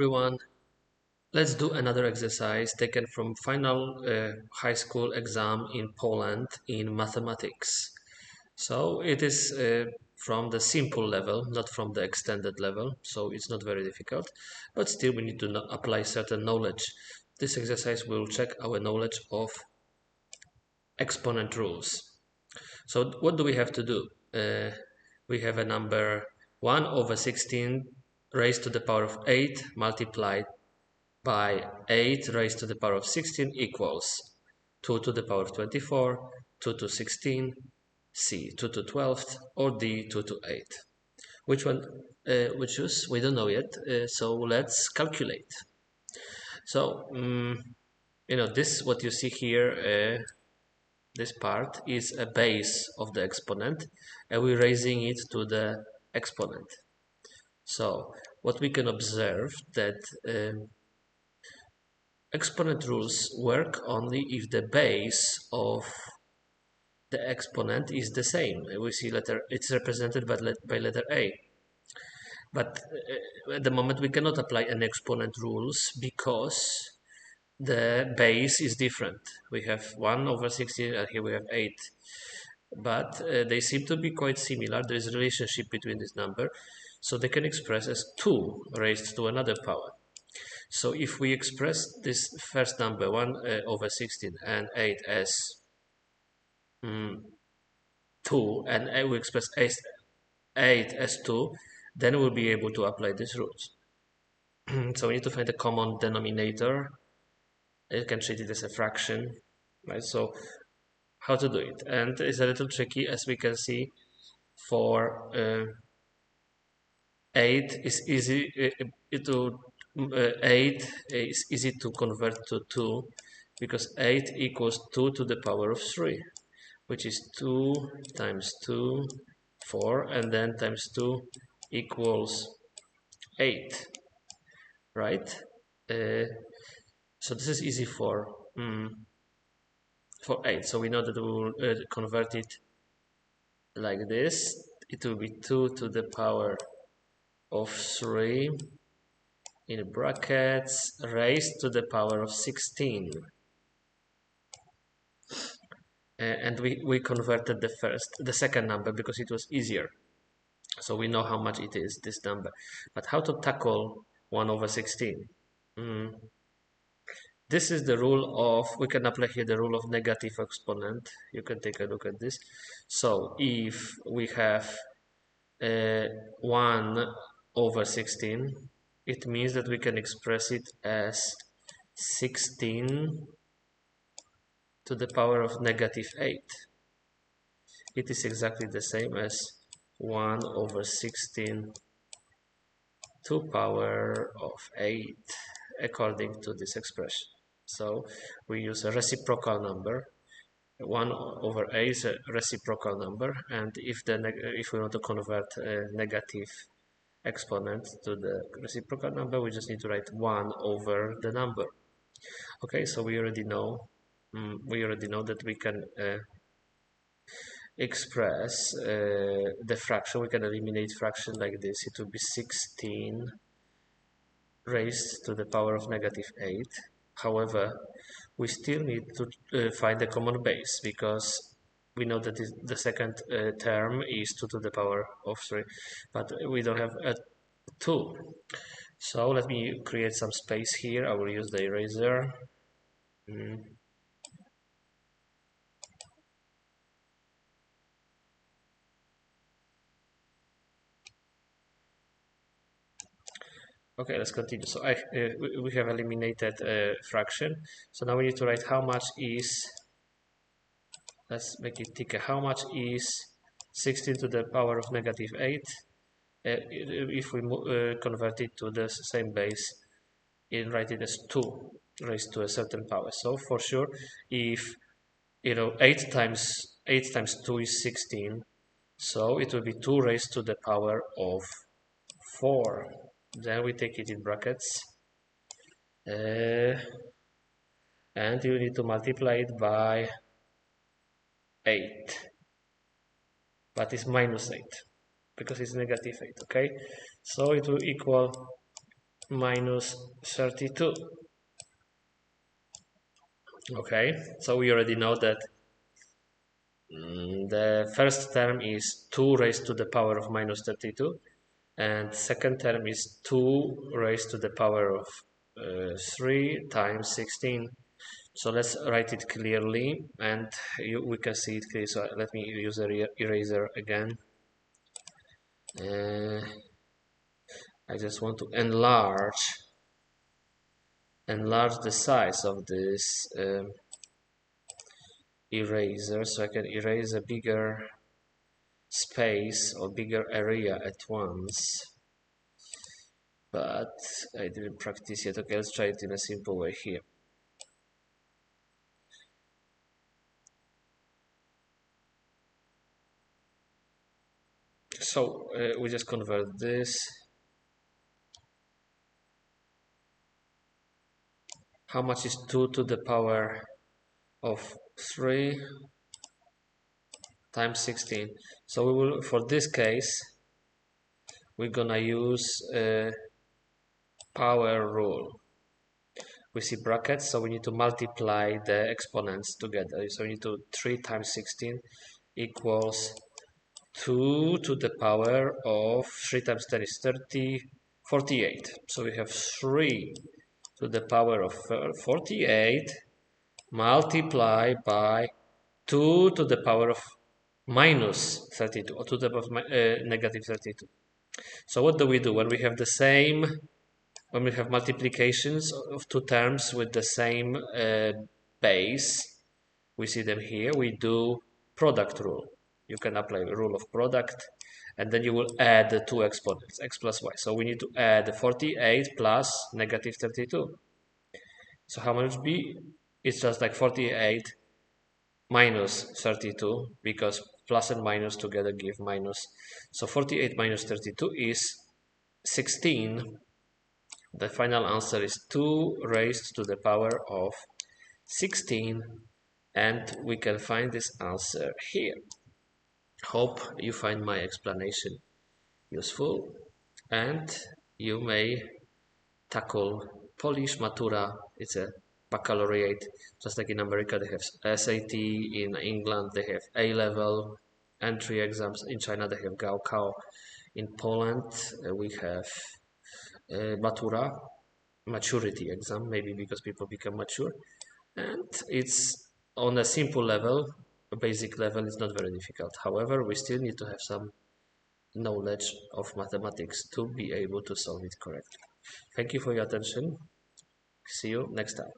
everyone. Let's do another exercise taken from final high school exam in Poland in mathematics. So it is from the simple level, not from the extended level, so it's not very difficult, but still we need to apply certain knowledge. This exercise will check our knowledge of exponent rules. So what do we have to do? We have a number 1 over 16 raised to the power of 8 multiplied by 8 raised to the power of 16 equals 2 to the power of 24, 2 to 16, C 2 to 12, or D 2 to 8. Which one we choose? We don't know yet, so let's calculate. So, this what you see here, this part is a base of the exponent, and we're raising it to the exponent. So, what we can observe that exponent rules work only if the base of the exponent is the same. We see it's represented by letter A. But at the moment we cannot apply any exponent rules because the base is different. We have 1 over 16 and here we have 8. But they seem to be quite similar. There is a relationship between this number. So they can express as 2 raised to another power. So if we express this first number 1 over 16 and 8 as 2 and we express 8 as 2, then we'll be able to apply these rules. So we need to find a common denominator. You can treat it as a fraction, right? So how to do it? And it's a little tricky, as we can see. For 8 is easy to 8 is easy to convert to 2 because 8 equals 2 to the power of 3, which is 2 times 2, 4, and then times 2 equals 8, right? So this is easy for 8. So we know that we will convert it like this. It will be 2 to the power of 3 in brackets raised to the power of 16. And we converted the second number because it was easier. So we know how much it is, this number. But how to tackle 1 over 16? This is the rule of, we can apply here the rule of negative exponent. You can take a look at this. So if we have 1 over 16, it means that we can express it as 16 to the power of negative 8. It is exactly the same as 1 over 16 to power of 8 according to this expression. So we use a reciprocal number. 1 over a is a reciprocal number, and if we want to convert a negative exponent to the reciprocal number, we just need to write 1 over the number. Okay, so we already know that we can express the fraction. We can eliminate fraction like this. It will be 16 raised to the power of negative 8. However, we still need to find a common base because we know that the second term is 2 to the power of 3, but we don't have a 2. So let me create some space here. I will use the eraser. Okay, let's continue. So we have eliminated a fraction. So now we need to write how much is, let's make it thicker, how much is 16 to the power of negative 8 if we convert it to the same base and write it as 2 raised to a certain power. So for sure, if 8 times 2 is 16, so it will be 2 raised to the power of 4. Then we take it in brackets, and you need to multiply it by 8, but it's minus 8 because it's negative 8. Okay, so it will equal minus 32. Okay, so we already know that the first term is 2 raised to the power of minus 32, and second term is 2 raised to the power of 3 times 16. So let's write it clearly, and we can see it clearly. So let me use a eraser again. I just want to enlarge the size of this eraser, so I can erase a bigger space or bigger area at once. But I didn't practice yet. Okay, let's try it in a simple way here. So we just convert this. How much is 2 to the power of 3 times 16? So we will, for this case, we're gonna use a power rule. We see brackets, so we need to multiply the exponents together. So we need to 3 times 16 equals 2 to the power of 3 times 10 is 30, 48. So we have 3 to the power of 48 multiplied by 2 to the power of minus 32, or to the power of negative 32. So what do we do when we have the same, when we have multiplications of two terms with the same base? We see them here. We do product rule. You can apply the rule of product, and then you will add the two exponents, x plus y. So we need to add 48 plus negative 32. So how much be? It's just like 48 minus 32, because plus and minus together give minus. So 48 minus 32 is 16. The final answer is 2 raised to the power of 16, and we can find this answer here. Hope you find my explanation useful, and you may tackle Polish matura. It's a baccalaureate, just like in America they have SAT, in England they have A-level entry exams, in China they have Gaokao, in Poland we have matura, maturity exam, maybe because people become mature, and it's on a simple level, a basic level. It's not very difficult. However, we still need to have some knowledge of mathematics to be able to solve it correctly. Thank you for your attention. See you next time.